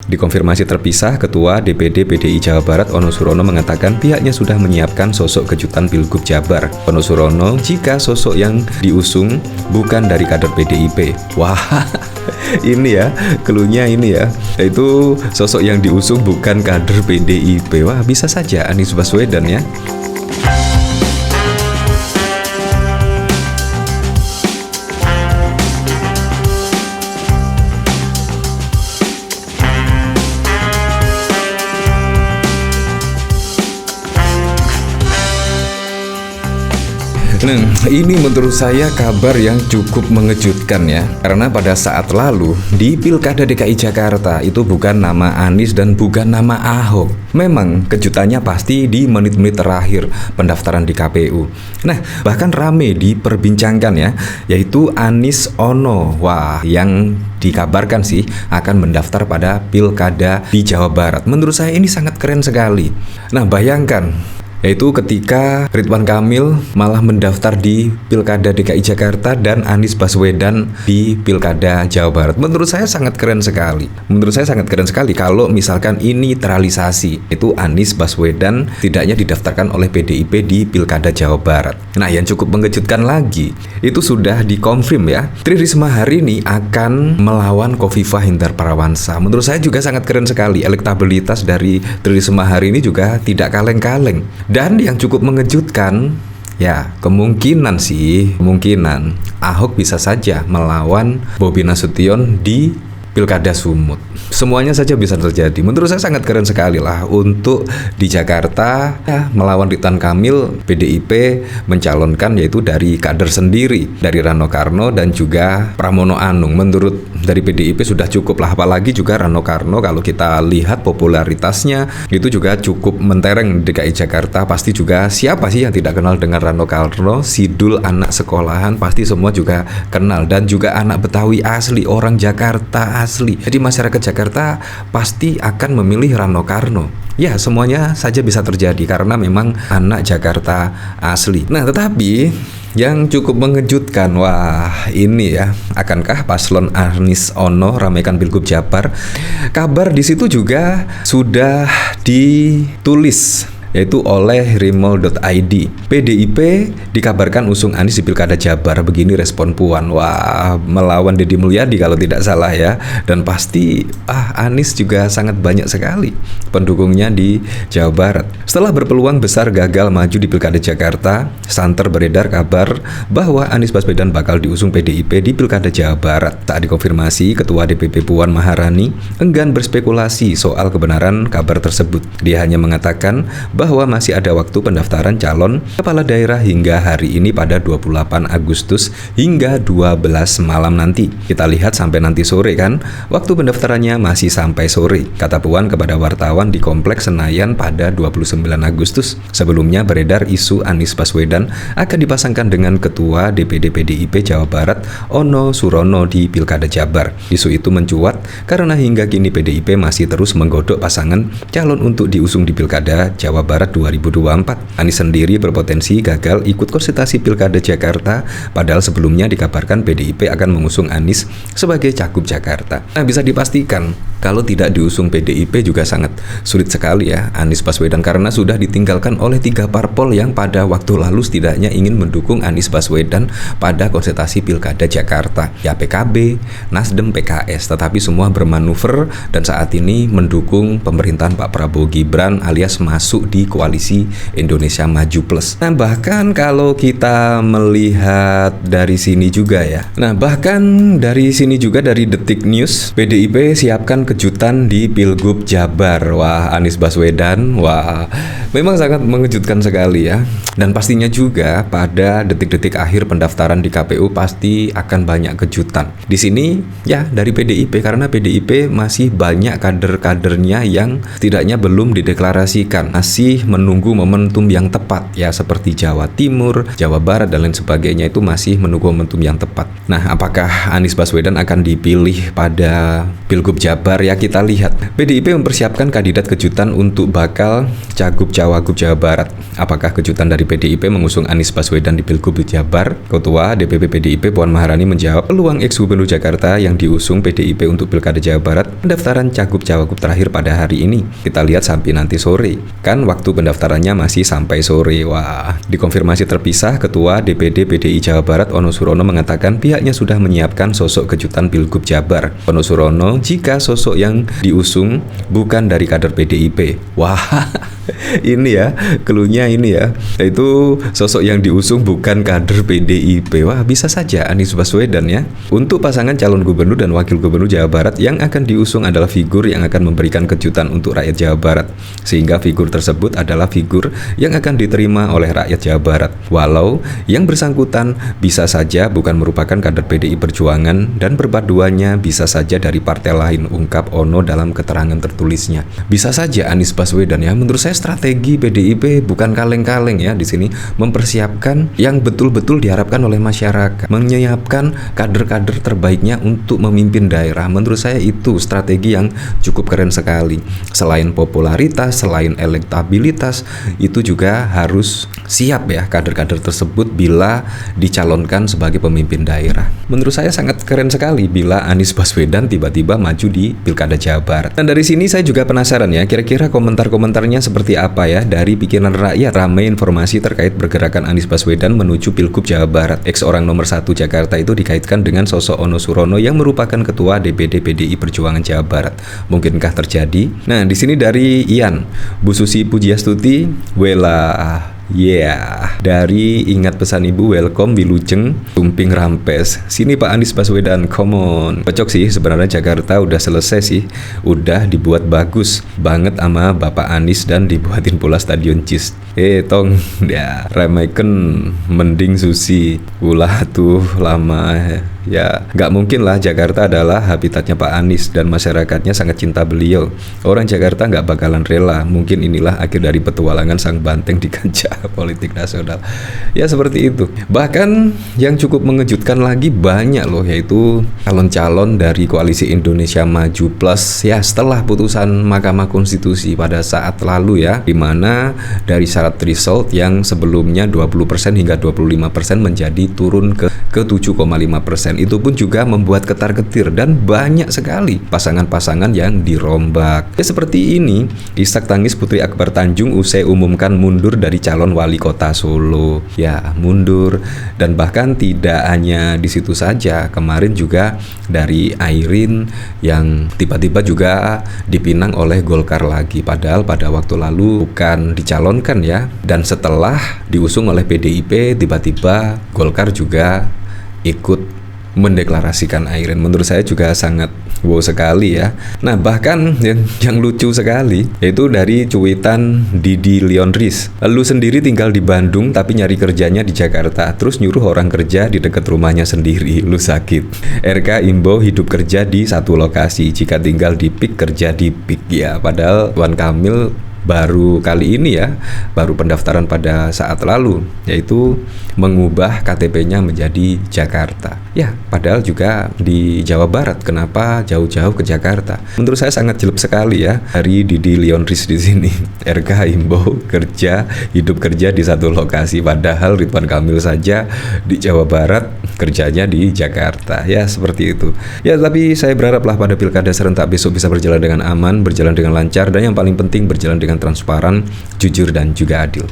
Dikonfirmasi terpisah, Ketua DPD PDI Jawa Barat Ono Surono mengatakan pihaknya sudah menyiapkan sosok kejutan Pilgub Jabar. Ono Surono, jika sosok yang diusung bukan dari kader PDIP. Wah, ini ya, keluhnya ini ya, yaitu sosok yang diusung bukan kader PDIP. Wah, bisa saja Anies Baswedan ya. Nah, ini menurut saya kabar yang cukup mengejutkan ya. Karena pada saat lalu di Pilkada DKI Jakarta itu bukan nama Anies dan bukan nama Ahok. Memang kejutannya pasti di menit-menit terakhir pendaftaran di KPU. Nah, bahkan rame diperbincangkan ya, yaitu Anies Ono. Wah, yang dikabarkan sih akan mendaftar pada Pilkada di Jawa Barat. Menurut saya ini sangat keren sekali. Nah, bayangkan, yaitu ketika Ridwan Kamil malah mendaftar di Pilkada DKI Jakarta dan Anies Baswedan di Pilkada Jawa Barat. Menurut saya sangat keren sekali. Menurut saya sangat keren sekali kalau misalkan ini terrealisasi. Itu Anies Baswedan tidaknya didaftarkan oleh PDIP di Pilkada Jawa Barat. Nah, yang cukup mengejutkan lagi, itu sudah dikonfirm ya. Tri Risma hari ini akan melawan Khofifah Indar Parawansa. Menurut saya juga sangat keren sekali. Elektabilitas dari Tri Risma hari ini juga tidak kaleng-kaleng. Dan yang cukup mengejutkan, ya kemungkinan Ahok bisa saja melawan Bobi Nasution di Pilkada Sumut. Semuanya saja bisa terjadi. Menurut saya sangat keren sekali lah untuk di Jakarta ya, melawan Ridwan Kamil, PDIP mencalonkan yaitu dari kader sendiri, dari Rano Karno dan juga Pramono Anung. Menurut dari PDIP sudah cukup lah, apalagi juga Rano Karno kalau kita lihat popularitasnya itu juga cukup mentereng di DKI Jakarta. Pasti juga siapa sih yang tidak kenal dengan Rano Karno, Sidul anak sekolahan pasti semua juga kenal, dan juga anak Betawi asli, orang Jakarta asli. Jadi masyarakat Jakarta pasti akan memilih Rano Karno. Ya, semuanya saja bisa terjadi karena memang anak Jakarta asli. Nah, tetapi yang cukup mengejutkan, wah ini ya, akankah paslon Anies Ono ramaikan Pilgub Jabar? Kabar di situ juga sudah ditulis yaitu oleh rimol.id. PDIP dikabarkan usung Anies di Pilkada Jabar. Begini respon Puan. Wah, melawan Deddy Mulyadi kalau tidak salah ya. Dan pasti Anies juga sangat banyak sekali pendukungnya di Jawa Barat. Setelah berpeluang besar gagal maju di Pilkada Jakarta, santer beredar kabar bahwa Anies Baswedan bakal diusung PDIP di Pilkada Jawa Barat. Tak dikonfirmasi, Ketua DPP Puan Maharani enggan berspekulasi soal kebenaran kabar tersebut. Dia hanya mengatakan bahwa masih ada waktu pendaftaran calon kepala daerah hingga hari ini pada 28 Agustus hingga 12 malam nanti. Kita lihat sampai nanti sore kan, waktu pendaftarannya masih sampai sore, kata Puan kepada wartawan di Kompleks Senayan pada 29 Agustus. Sebelumnya beredar isu Anies Baswedan akan dipasangkan dengan Ketua DPD PDIP Jawa Barat Ono Surono di Pilkada Jabar. Isu itu mencuat karena hingga kini PDIP masih terus menggodok pasangan calon untuk diusung di Pilkada Jawa Barat 2024. Anies sendiri berpotensi gagal ikut konsultasi Pilkada Jakarta, padahal sebelumnya dikabarkan PDIP akan mengusung Anies sebagai Cagup Jakarta. Nah, bisa dipastikan kalau tidak diusung PDIP juga sangat sulit sekali ya Anies Baswedan, karena sudah ditinggalkan oleh 3 parpol yang pada waktu lalu setidaknya ingin mendukung Anies Baswedan pada konsultasi Pilkada Jakarta. Ya PKB, Nasdem, PKS, tetapi semua bermanuver dan saat ini mendukung pemerintahan Pak Prabowo Gibran alias masuk di Koalisi Indonesia Maju Plus. Nah, bahkan kalau kita melihat dari sini juga ya. Nah, bahkan dari sini juga dari Detik News, PDIP siapkan kejutan di Pilgub Jabar. Wah, Anies Baswedan, wah, memang sangat mengejutkan sekali ya. Dan pastinya juga pada detik-detik akhir pendaftaran di KPU pasti akan banyak kejutan. Di sini ya dari PDIP, karena PDIP masih banyak kader-kadernya yang setidaknya belum dideklarasikan, masih masih menunggu momentum yang tepat ya, seperti Jawa Timur, Jawa Barat dan lain sebagainya itu masih menunggu momentum yang tepat. Nah, apakah Anies Baswedan akan dipilih pada Pilgub Jabar? Ya, kita lihat. PDIP mempersiapkan kandidat kejutan untuk bakal Cagup Cawagup Jawa Barat. Apakah kejutan dari PDIP mengusung Anies Baswedan di Pilgub Jabar? Ketua DPP PDIP Puan Maharani menjawab peluang ex-gubernur Jakarta yang diusung PDIP untuk Pilkada Jawa Barat. Pendaftaran Cagup Cawagup terakhir pada hari ini. Kita lihat sampai nanti sore. Kan waktu pendaftarannya masih sampai sore. Wah, dikonfirmasi terpisah, Ketua DPD PDI Jawa Barat Ono Surono mengatakan pihaknya sudah menyiapkan sosok kejutan Pilgub Jabar. Ono Surono, jika sosok yang diusung bukan dari kader PDIP. Wah, ini ya, keluhnya ini ya, yaitu sosok yang diusung bukan kader PDIP. Wah, bisa saja Anies Baswedan ya. Untuk pasangan calon gubernur dan wakil gubernur Jawa Barat yang akan diusung adalah figur yang akan memberikan kejutan untuk rakyat Jawa Barat, sehingga figur tersebut adalah figur yang akan diterima oleh rakyat Jawa Barat. Walau yang bersangkutan bisa saja bukan merupakan kader PDI Perjuangan dan perpaduannya bisa saja dari partai lain, ungkap Ono dalam keterangan tertulisnya. Bisa saja Anies Baswedan ya. Menurut saya strategi PDIP bukan kaleng-kaleng ya di sini, mempersiapkan yang betul-betul diharapkan oleh masyarakat, menyiapkan kader-kader terbaiknya untuk memimpin daerah. Menurut saya itu strategi yang cukup keren sekali. Selain popularitas, selain elektabilitas, itu juga harus siap ya kader-kader tersebut bila dicalonkan sebagai pemimpin daerah. Menurut saya sangat keren sekali bila Anies Baswedan tiba-tiba maju di Pilkada Jawa Barat. Dan dari sini saya juga penasaran ya, kira-kira komentar-komentarnya seperti apa ya dari pikiran rakyat. Ramai informasi terkait pergerakan Anies Baswedan menuju Pilgub Jawa Barat. Ex orang nomor 1 Jakarta itu dikaitkan dengan sosok Ono Surono yang merupakan Ketua DPD PDI Perjuangan Jawa Barat. Mungkinkah terjadi? Nah, di sini dari Ian, Bu Susi Pujiastuti, wela dari Ingat Pesan Ibu, welcome Wilujeng Tumping Rampes. Sini Pak Anies Baswedan, come on. Cocok sih sebenarnya, Jakarta udah selesai sih, udah dibuat bagus banget sama Bapak Anies dan dibuatin pula stadion JIS. Tong ya ramaikan mending Susi ulah tuh lama ya. Nggak mungkin lah, Jakarta adalah habitatnya Pak Anies dan masyarakatnya sangat cinta beliau. Orang Jakarta nggak bakalan rela. Mungkin inilah akhir dari petualangan sang banteng di kancah politik nasional. Ya seperti itu. Bahkan yang cukup mengejutkan lagi banyak loh, yaitu calon-calon dari Koalisi Indonesia Maju Plus ya setelah putusan Mahkamah Konstitusi pada saat lalu ya, dimana dari syarat result yang sebelumnya 20% hingga 25% menjadi turun ke 7,5%. Itu pun juga membuat ketar-ketir dan banyak sekali pasangan-pasangan yang dirombak. Ya seperti ini, Isak tangis Putri Akbar Tanjung usai umumkan mundur dari calon wali kota Solo. Ya, mundur. Dan bahkan tidak hanya di situ saja, kemarin juga dari Airin yang tiba-tiba juga dipinang oleh Golkar lagi. Padahal pada waktu lalu bukan dicalonkan ya. Dan setelah diusung oleh PDIP, tiba-tiba Golkar juga ikut mendeklarasikan Airin. Menurut saya juga sangat wow sekali ya. Nah, bahkan yang lucu sekali yaitu dari cuitan Didi Leonris. Lu sendiri tinggal di Bandung tapi nyari kerjanya di Jakarta, terus nyuruh orang kerja di dekat rumahnya sendiri. Lu sakit. RK imbau hidup kerja di satu lokasi, jika tinggal di PIK kerja di PIK ya. Padahal Tuan Kamil baru kali ini ya, baru pendaftaran pada saat lalu, yaitu mengubah KTP-nya menjadi Jakarta. Ya, padahal juga di Jawa Barat, kenapa jauh-jauh ke Jakarta? Menurut saya sangat jelek sekali ya dari Didi Leonris di sini. RK himbau kerja, hidup kerja di satu lokasi, padahal Ridwan Kamil saja di Jawa Barat, kerjanya di Jakarta. Ya, seperti itu. Ya, tapi saya berharaplah pada Pilkada serentak besok bisa berjalan dengan aman, berjalan dengan lancar, dan yang paling penting berjalan dengan transparan, jujur, dan juga adil.